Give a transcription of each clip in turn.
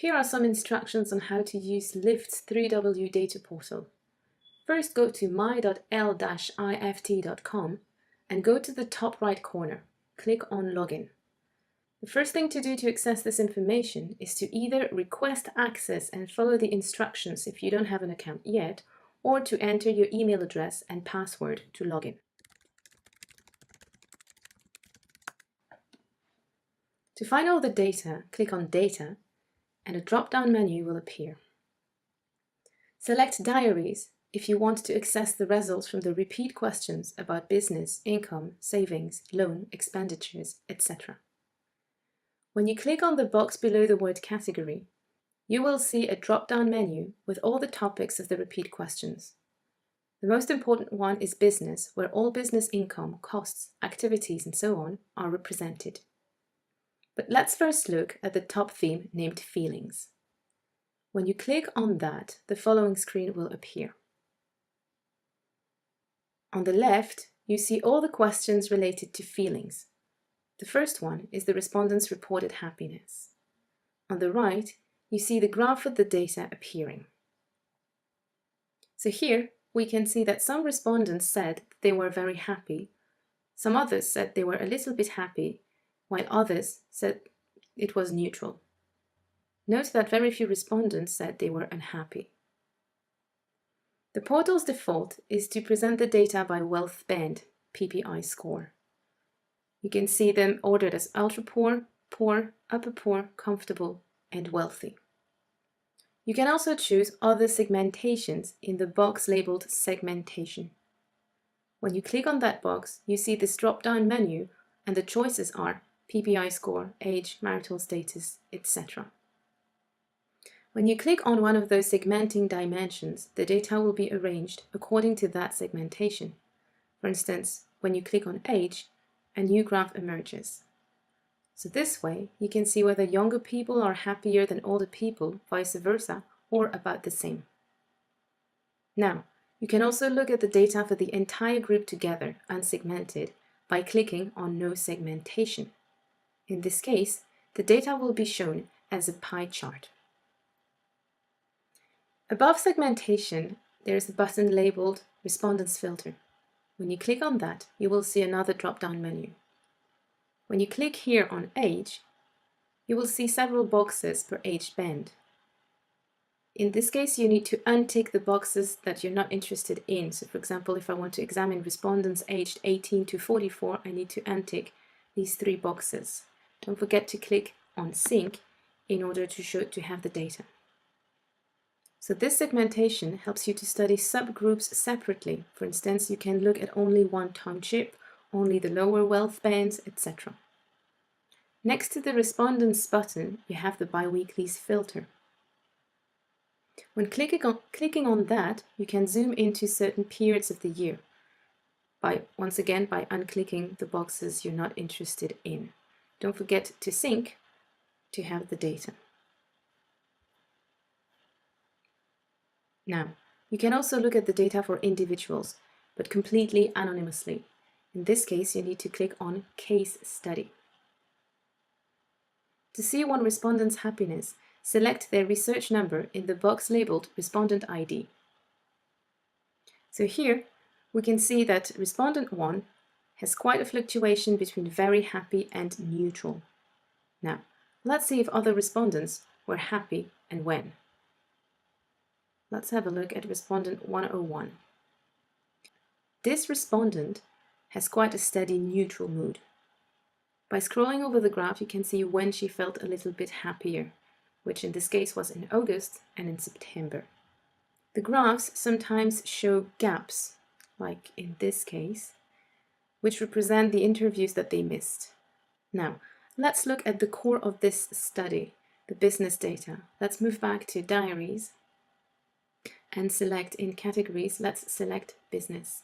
Here are some instructions on how to use L-IFT's 3W data portal. First, go to my.l-ift.com and go to the top right corner. Click on Login. The first thing to do to access this information is to either request access and follow the instructions if you don't have an account yet, or to enter your email address and password to login. To find all the data, click on Data, and a drop-down menu will appear. Select Diaries if you want to access the results from the repeat questions about business, income, savings, loan, expenditures, etc. When you click on the box below the word Category, you will see a drop-down menu with all the topics of the repeat questions. The most important one is Business, where all business income, costs, activities, and so on are represented. But let's first look at the top theme named Feelings. When you click on that, the following screen will appear. On the left, you see all the questions related to feelings. The first one is the respondents' reported happiness. On the right, you see the graph with the data appearing. So here, we can see that some respondents said they were very happy, some others said they were a little bit happy, while others said it was neutral. Note that very few respondents said they were unhappy. The portal's default is to present the data by wealth band, PPI score. You can see them ordered as ultra poor, poor, upper poor, comfortable, and wealthy. You can also choose other segmentations in the box labeled Segmentation. When you click on that box, you see this drop-down menu, and the choices are PPI score, age, marital status, etc. When you click on one of those segmenting dimensions, the data will be arranged according to that segmentation. For instance, when you click on age, a new graph emerges. So this way, you can see whether younger people are happier than older people, vice versa, or about the same. Now, you can also look at the data for the entire group together, unsegmented, by clicking on No Segmentation. In this case, the data will be shown as a pie chart. Above segmentation, there is a button labeled Respondents Filter. When you click on that, you will see another drop-down menu. When you click here on Age, you will see several boxes per age band. In this case, you need to untick the boxes that you're not interested in. So for example, if I want to examine respondents aged 18 to 44, I need to untick these 3 boxes. Don't forget to click on Sync in order to have the data. So this segmentation helps you to study subgroups separately. For instance, you can look at only one township, only the lower wealth bands, etc. Next to the Respondents button, you have the Weeklies Filter. When clicking on that, you can zoom into certain periods of the year, once again by unclicking the boxes you're not interested in. Don't forget to sync to have the data. Now, you can also look at the data for individuals, but completely anonymously. In this case, you need to click on Case Study. To see one respondent's happiness, select their research number in the box labeled Respondent ID. So here, we can see that Respondent 1 has quite a fluctuation between very happy and neutral. Now, let's see if other respondents were happy and when. Let's have a look at Respondent 101. This respondent has quite a steady neutral mood. By scrolling over the graph, you can see when she felt a little bit happier, which in this case was in August and in September. The graphs sometimes show gaps, like in this case, which represent the interviews that they missed. Now, let's look at the core of this study, the business data. Let's move back to Diaries and select in Categories, let's select Business.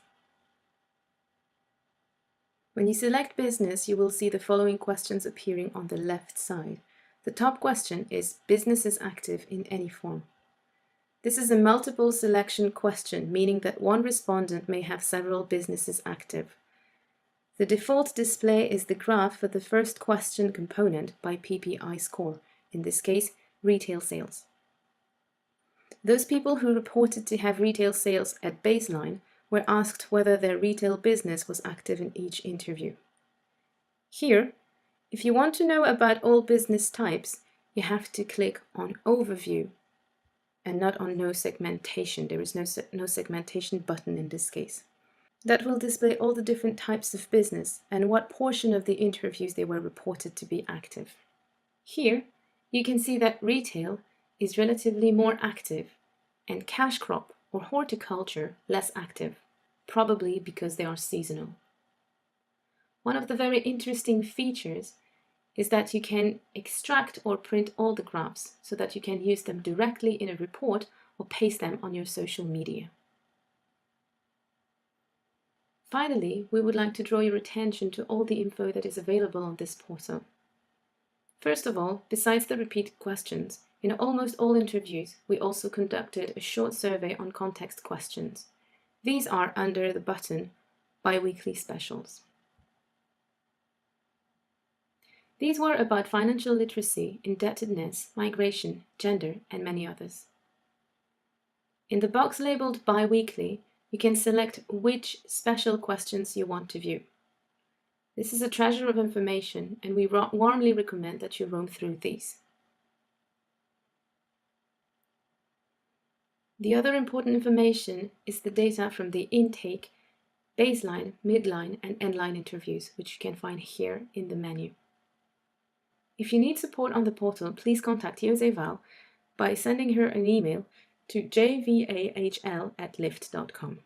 When you select Business, you will see the following questions appearing on the left side. The top question is Business is active in any form. This is a multiple selection question, meaning that one respondent may have several businesses active. The default display is the graph for the first question component by PPI score, in this case, retail sales. Those people who reported to have retail sales at baseline were asked whether their retail business was active in each interview. Here, if you want to know about all business types, you have to click on Overview and not on No Segmentation. There is no segmentation button in this case. That will display all the different types of business and what portion of the interviews they were reported to be active. Here, you can see that retail is relatively more active and cash crop or horticulture less active, probably because they are seasonal. One of the very interesting features is that you can extract or print all the graphs so that you can use them directly in a report or paste them on your social media. Finally, we would like to draw your attention to all the info that is available on this portal. First of all, besides the repeated questions, in almost all interviews, we also conducted a short survey on context questions. These are under the button Bi-weekly Specials. These were about financial literacy, indebtedness, migration, gender, and many others. In the box labeled Bi-weekly, you can select which special questions you want to view. This is a treasure of information, and we warmly recommend that you roam through these. The other important information is the data from the intake, baseline, midline, and endline interviews, which you can find here in the menu. If you need support on the portal, please contact Jose Val by sending her an email to jvahl@lift.com.